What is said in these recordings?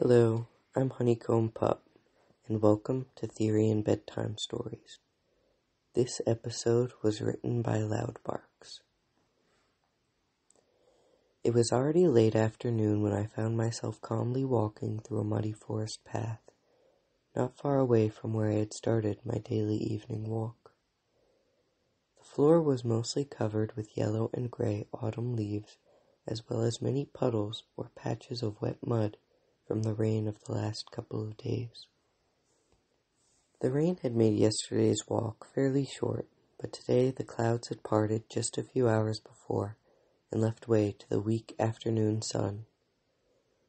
Hello, I'm HoneycombPup, and welcome to Therian Bedtime Stories. This episode was written by Loudbarks. It was already late afternoon when I found myself calmly walking through a muddy forest path, not far away from where I had started my daily evening walk. The floor was mostly covered with yellow and gray autumn leaves, as well as many puddles or patches of wet mud from the rain of the last couple of days. The rain had made yesterday's walk fairly short, but today the clouds had parted just a few hours before and left way to the weak afternoon sun.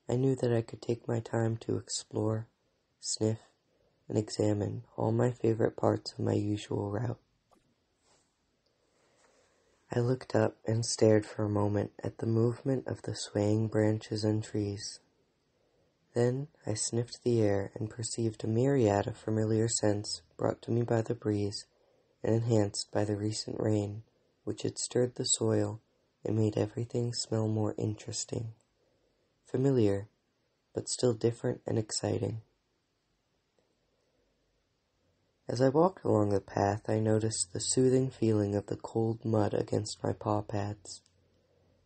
I knew that I could take my time to explore, sniff, and examine all my favorite parts of my usual route. I looked up and stared for a moment at the movement of the swaying branches and trees. Then I sniffed the air and perceived a myriad of familiar scents brought to me by the breeze and enhanced by the recent rain, which had stirred the soil and made everything smell more interesting. Familiar, but still different and exciting. As I walked along the path, I noticed the soothing feeling of the cold mud against my paw pads.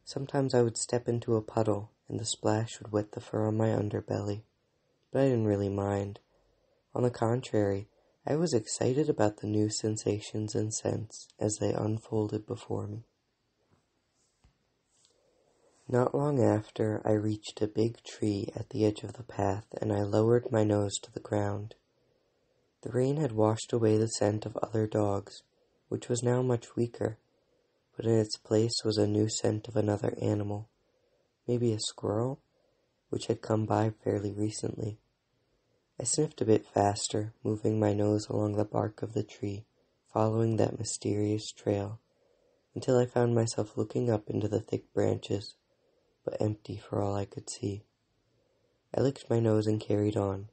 Sometimes I would step into a puddle, and the splash would wet the fur on my underbelly, but I didn't really mind. On the contrary, I was excited about the new sensations and scents as they unfolded before me. Not long after, I reached a big tree at the edge of the path, and I lowered my nose to the ground. The rain had washed away the scent of other dogs, which was now much weaker, but in its place was a new scent of another animal. Maybe a squirrel, which had come by fairly recently. I sniffed a bit faster, moving my nose along the bark of the tree, following that mysterious trail, until I found myself looking up into the thick branches, but empty for all I could see. I licked my nose and carried on,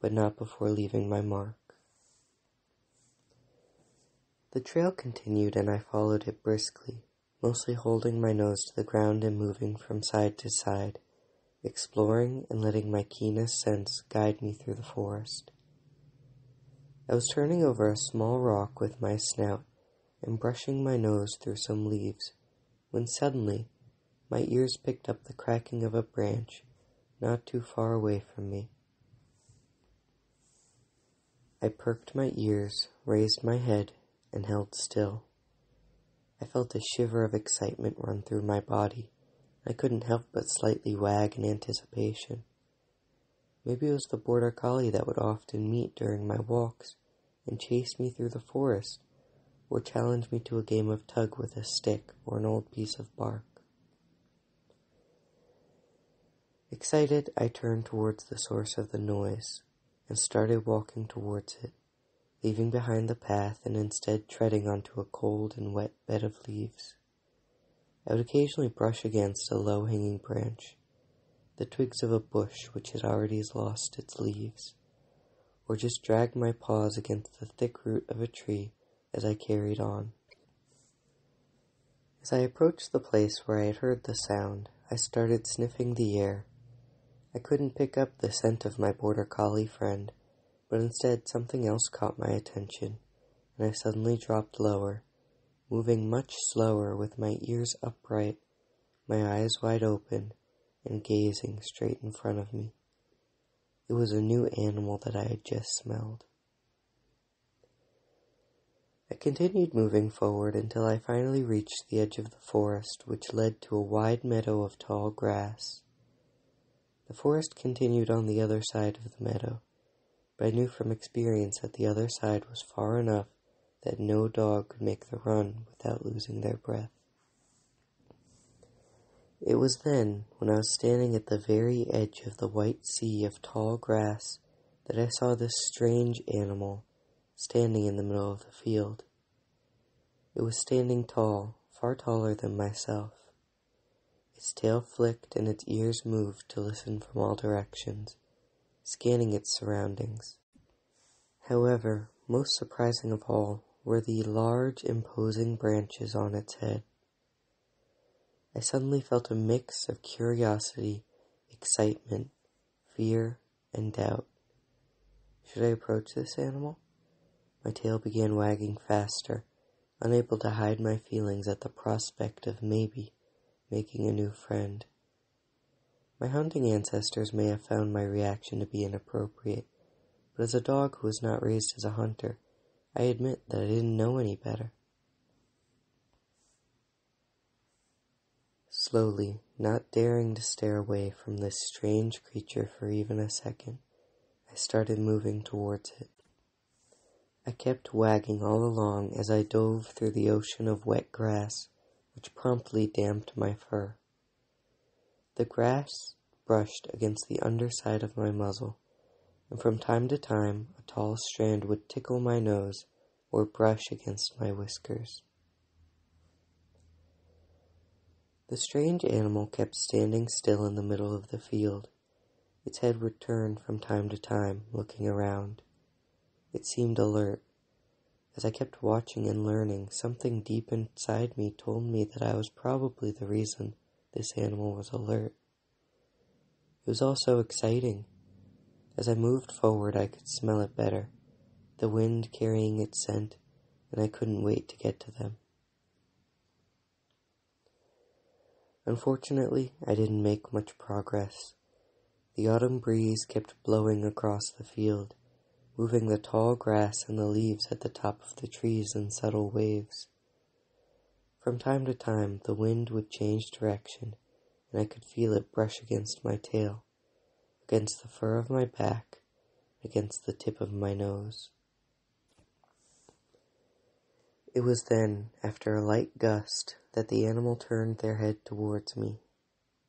but not before leaving my mark. The trail continued, and I followed it briskly, mostly holding my nose to the ground and moving from side to side, exploring and letting my keenest sense guide me through the forest. I was turning over a small rock with my snout and brushing my nose through some leaves, when suddenly my ears picked up the cracking of a branch not too far away from me. I perked my ears, raised my head, and held still. I felt a shiver of excitement run through my body. I couldn't help but slightly wag in anticipation. Maybe it was the border collie that would often meet during my walks and chase me through the forest, or challenge me to a game of tug with a stick or an old piece of bark. Excited, I turned towards the source of the noise and started walking towards it, leaving behind the path and instead treading onto a cold and wet bed of leaves. I would occasionally brush against a low-hanging branch, the twigs of a bush which had already lost its leaves, or just drag my paws against the thick root of a tree as I carried on. As I approached the place where I had heard the sound, I started sniffing the air. I couldn't pick up the scent of my border collie friend, but instead something else caught my attention, and I suddenly dropped lower, moving much slower with my ears upright, my eyes wide open, and gazing straight in front of me. It was a new animal that I had just smelled. I continued moving forward until I finally reached the edge of the forest, which led to a wide meadow of tall grass. The forest continued on the other side of the meadow, but I knew from experience that the other side was far enough that no dog could make the run without losing their breath. It was then, when I was standing at the very edge of the white sea of tall grass, that I saw this strange animal standing in the middle of the field. It was standing tall, far taller than myself. Its tail flicked and its ears moved to listen from all directions, scanning its surroundings. However, most surprising of all were the large, imposing branches on its head. I suddenly felt a mix of curiosity, excitement, fear, and doubt. Should I approach this animal? My tail began wagging faster, unable to hide my feelings at the prospect of maybe making a new friend. My hunting ancestors may have found my reaction to be inappropriate, but as a dog who was not raised as a hunter, I admit that I didn't know any better. Slowly, not daring to stare away from this strange creature for even a second, I started moving towards it. I kept wagging all along as I dove through the ocean of wet grass, which promptly damped my fur. The grass brushed against the underside of my muzzle, and from time to time a tall strand would tickle my nose or brush against my whiskers. The strange animal kept standing still in the middle of the field. Its head would turn from time to time, looking around. It seemed alert. As I kept watching and learning, something deep inside me told me that I was probably the reason this animal was alert. It was also exciting. As I moved forward, I could smell it better, the wind carrying its scent, and I couldn't wait to get to them. Unfortunately, I didn't make much progress. The autumn breeze kept blowing across the field, moving the tall grass and the leaves at the top of the trees in subtle waves. From time to time, the wind would change direction, and I could feel it brush against my tail, against the fur of my back, against the tip of my nose. It was then, after a light gust, that the animal turned their head towards me.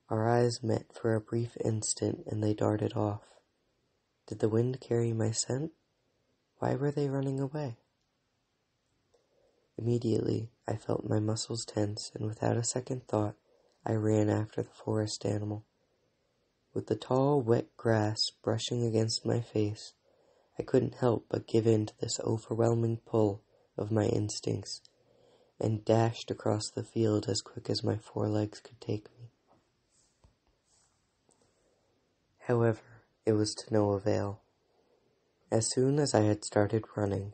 Our eyes met for a brief instant, and they darted off. Did the wind carry my scent? Why were they running away? Immediately, I felt my muscles tense, and without a second thought, I ran after the forest animal. With the tall, wet grass brushing against my face, I couldn't help but give in to this overwhelming pull of my instincts, and dashed across the field as quick as my forelegs could take me. However, it was to no avail. As soon as I had started running,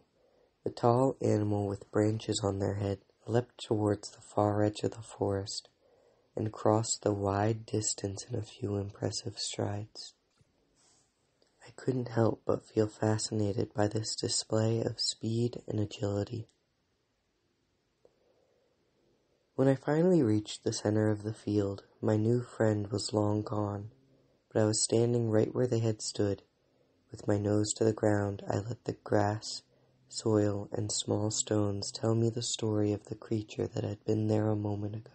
the tall animal with branches on their head leapt towards the far edge of the forest and crossed the wide distance in a few impressive strides. I couldn't help but feel fascinated by this display of speed and agility. When I finally reached the center of the field, my new friend was long gone, but I was standing right where they had stood. With my nose to the ground, I let the grass, soil, and small stones tell me the story of the creature that had been there a moment ago.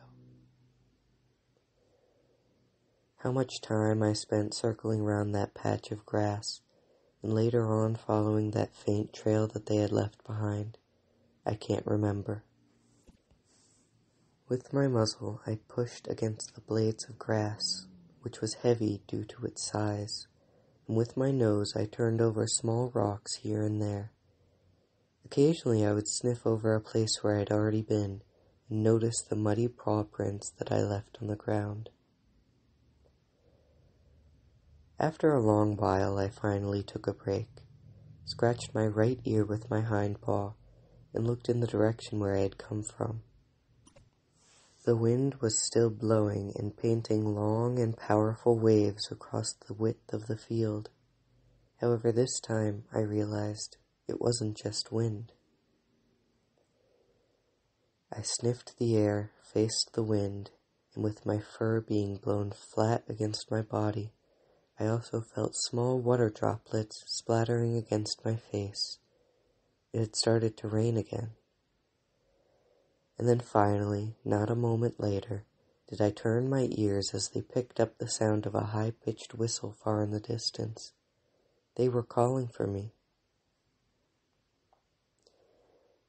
How much time I spent circling around that patch of grass, and later on following that faint trail that they had left behind, I can't remember. With my muzzle, I pushed against the blades of grass, which was heavy due to its size, and with my nose I turned over small rocks here and there. Occasionally I would sniff over a place where I had already been, and notice the muddy paw prints that I left on the ground. After a long while, I finally took a break, scratched my right ear with my hind paw, and looked in the direction where I had come from. The wind was still blowing and painting long and powerful waves across the width of the field. However, this time I realized it wasn't just wind. I sniffed the air, faced the wind, and with my fur being blown flat against my body, I also felt small water droplets splattering against my face. It had started to rain again. And then finally, not a moment later, did I turn my ears as they picked up the sound of a high-pitched whistle far in the distance. They were calling for me.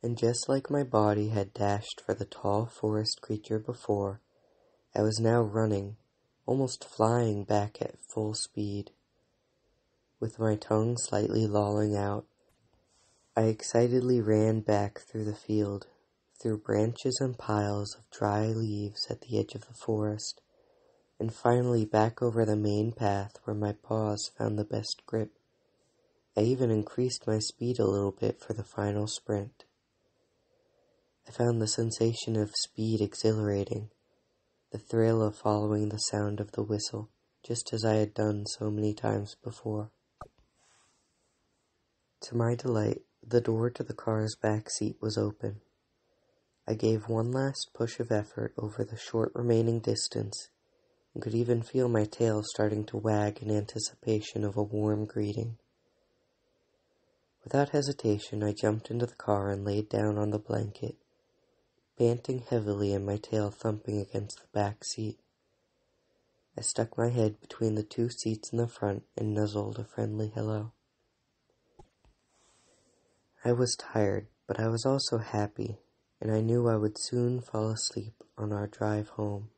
And just like my body had dashed for the tall forest creature before, I was now running, almost flying back at full speed. With my tongue slightly lolling out, I excitedly ran back through the field, through branches and piles of dry leaves at the edge of the forest, and finally back over the main path where my paws found the best grip. I even increased my speed a little bit for the final sprint. I found the sensation of speed exhilarating, the thrill of following the sound of the whistle, just as I had done so many times before. To my delight, the door to the car's back seat was open. I gave one last push of effort over the short remaining distance, and could even feel my tail starting to wag in anticipation of a warm greeting. Without hesitation, I jumped into the car and laid down on the blanket, panting heavily and my tail thumping against the back seat. I stuck my head between the two seats in the front and nuzzled a friendly hello. I was tired, but I was also happy, and I knew I would soon fall asleep on our drive home.